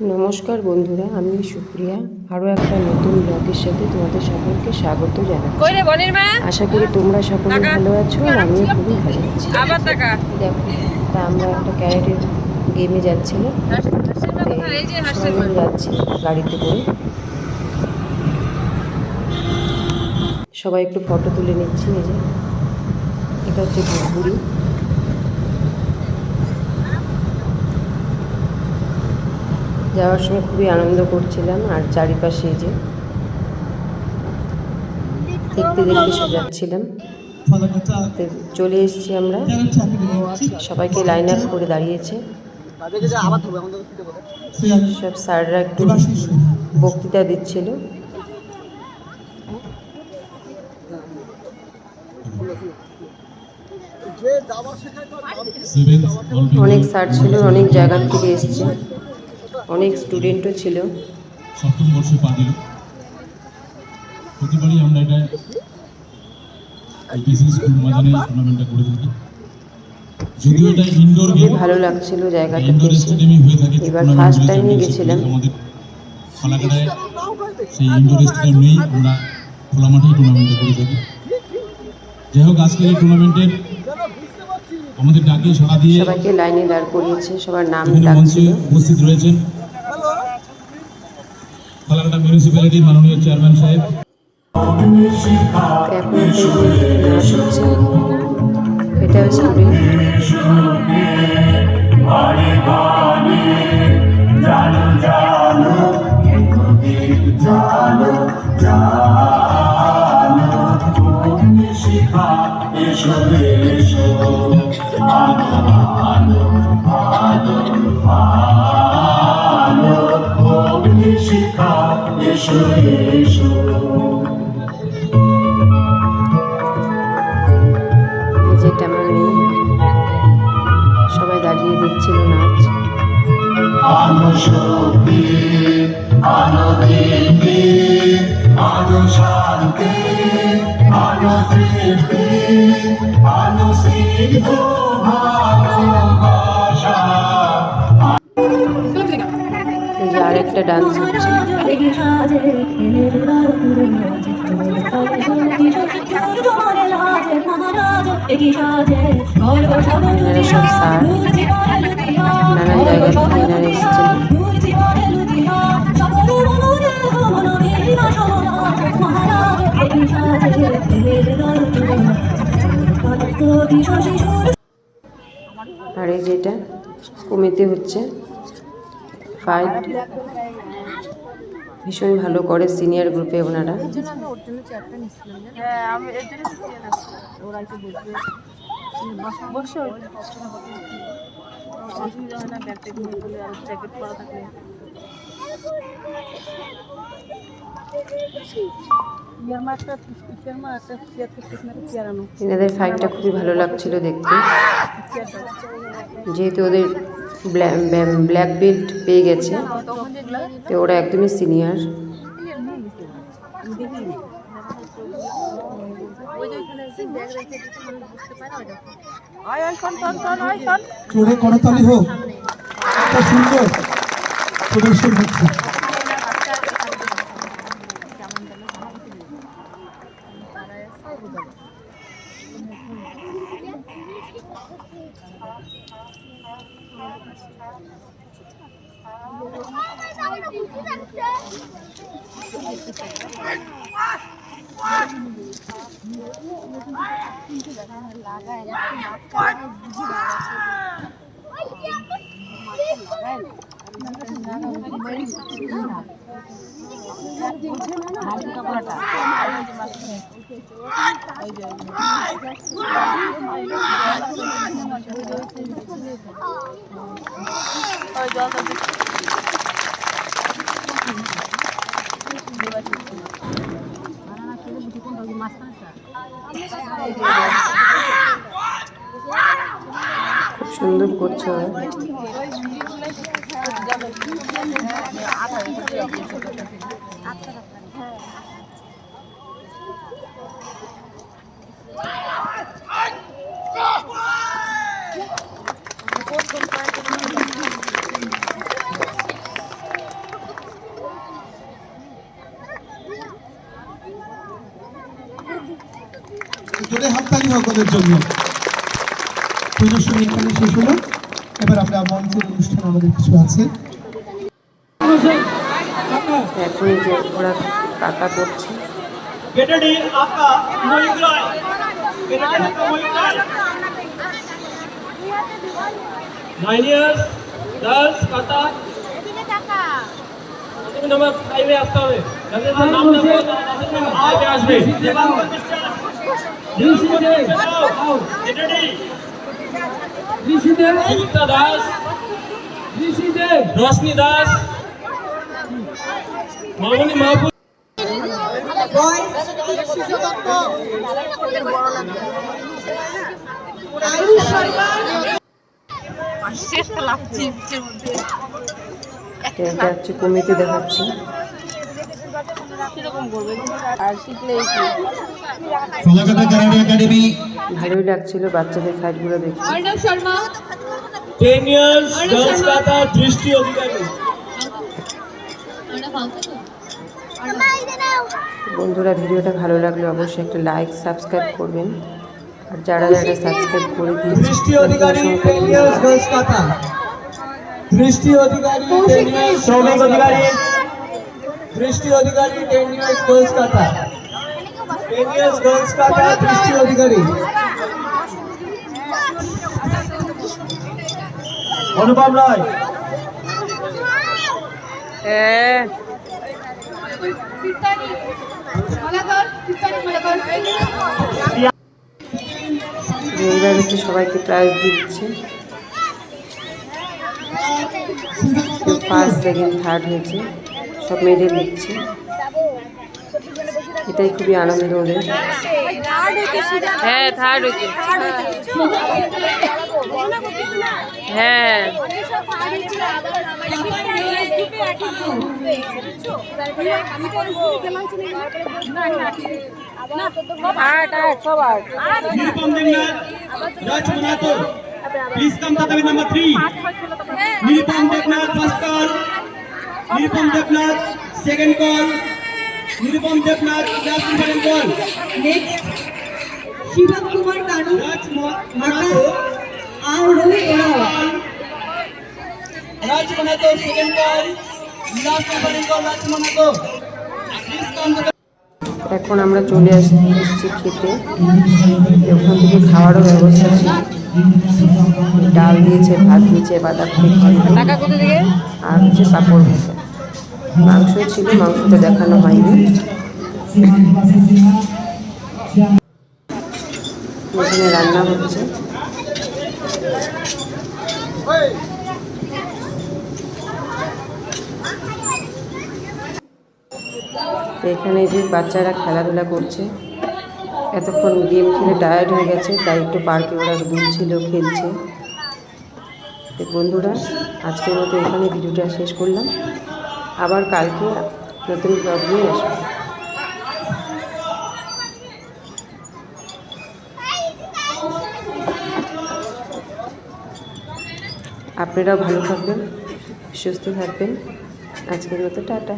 নমস্কার বন্ধুরা, আমি সুপ্রিয়া। আরও একটা নতুন ব্লগের সাথে তোমাদের সকলকে স্বাগত জানাচ্ছি। আশা করি তোমরা সকলে ভালো আছো আর আমিও খুবই ভালো আছি। দেখো, তা আমরা একটা ক্যারেটের গেমে যাচ্ছিলাম, সবাই মিলে যাচ্ছি গাড়িতে করে। সবাই একটু ফটো তুলে নিচ্ছি। এই যে এটা হচ্ছে ধূপগুড়ি। যাওয়ার সময় খুবই আনন্দ করছিলাম, আর চারিপাশে যে দেখতে দেখতে সব যাচ্ছিলাম। চলে এসেছি আমরা, সবাইকে লাইন আপ করে দাঁড়িয়েছে। সব স্যাররা একটু বক্তৃতা দিচ্ছিল। অনেক স্যার ছিল, অনেক জায়গা থেকে এসছে, অনেক স্টুডেন্টও ছিল। সপ্তম বর্ষে পা দিল। প্রতিবারই আমরা এটা আইপিসি স্কুল ময়দানে টুর্নামেন্টটা করে থাকি। যদিও এটা ইনডোর গেম, ভালো লাগছিল জায়গাটা ইনডোর স্টেডিয়ামে হয়ে থাকে। এবার ফার্স্ট টাইমই গেছিলাম। আমাদের ফালাকাটায় সেই ইনডোর স্টেডিয়াম নেই, আমরা খোলা মাঠেই টুর্নামেন্টটা করে থাকি। যাই হোক, আজকের এই টুর্নামেন্টের আমাদের ডাকে সাড়া দিয়ে সবাইকে লাইনে দাঁড় করিয়েছে, সবার নাম মঞ্চে উপস্থিত রয়েছেন ফালাকাটা মিউনিসিপ্যালিটির মাননীয় চেয়ারম্যান সাহেব। এখন নাচ হচ্ছে, এটা স্টুডেন্ট। যেটা আমার মেয়ে, সবাই দাঁড়িয়ে দেখছিল নাচ। এই যে আরেকটা ডান্স হচ্ছে। এনারা সব স্যার, নানান জায়গা থেকে এনারা এসেছেন। আর এই যেটা কমিতে হচ্ছে ফাইট, ভীষণ ভালো করে সিনিয়র গ্রুপে ওনারা। এনাদের ফাইটটা খুবই ভালো লাগছিল দেখতে, যেহেতু ওদের ব্ল্যাক বেল্ট পেয়ে গেছে, তো ওরা একদমই সিনিয়র। জোরে করতালি হোক, একটা সুন্দর প্রদর্শন হচ্ছে। খুব সুন্দর করছো। জোরে হাততালি হোক ওদের জন্য। প্রদর্শনী এখানে শেষ হলো। এবার আমরা মঞ্চের অনুষ্ঠান আমাদের কিছু আছে। এখন যে ওরা কাকা করছে। रोशनी दास, मामूनी महबूब, এটা হচ্ছে কমিটি দেখাচ্ছি। ফালাকাটা ক্যারাটে একাডেমি ভালোই লাগছিল বাচ্চাদের ফাইটগুলো দেখে। 10 years girls काता दृष्टि अधिकारी। বন্ধুরা ভিডিওটা ভালো লাগলে অবশ্যই একটা লাইক সাবস্ক্রাইব করবেন, আর যারা যারা সাবস্ক্রাইব করে দৃষ্টি অধিকারী 10 years girls কাতা, দৃষ্টি অধিকারী 10 years सौमिक अधिकारी, দৃষ্টি অধিকারী 10 years girls কাতা, 10 years girls কাতা দৃষ্টি অধিকারী। अनुपम राय, এইবার হচ্ছে সবাইকে প্রাইজ দিচ্ছে। ফার্স্ট সেকেন্ড থার্ড হয়েছে, সব মেডেল দিচ্ছে। এটাই খুবই আনন্দ ওদের। হ্যাঁ থার্ড হয়েছে, হ্যাঁ Nirupam Debnath, Raj Manato, please come to number 3. Nirupam Debnath first call, Nirupam Debnath second call, Nirupam Debnath last important call. Next Shivam Kumar Kanu Raj Manato, और रोहित ओराव राज मनातो second call, last important call Raj Manato. Please come to এখন আমরা চলে এসেছি খেতে। ওখান থেকে খাওয়ারও ব্যবস্থা ছিল, ডাল দিয়েছে, ভাত দিয়েছে, বাঁধাকপি আর হচ্ছে পাঁপড় ভাজা। মাংস ছিল, মাংসটা দেখানো হয়নি। এখানে রান্না হচ্ছে। তো এখানে যে বাচ্চারা খেলাধুলা করছে, এতক্ষণ গেম খেলে টায়ার্ড হয়ে গেছে, তাই একটু পার্কে ওরা দুলছিল, খেলছে। তো বন্ধুরা আজকের মতো এখানে ভিডিওটা শেষ করলাম, আবার কালকে নতুন ব্লগ নিয়ে আসবো। আপনারাও ভালো থাকবেন, সুস্থ থাকবেন। আজকের মতো টাটা।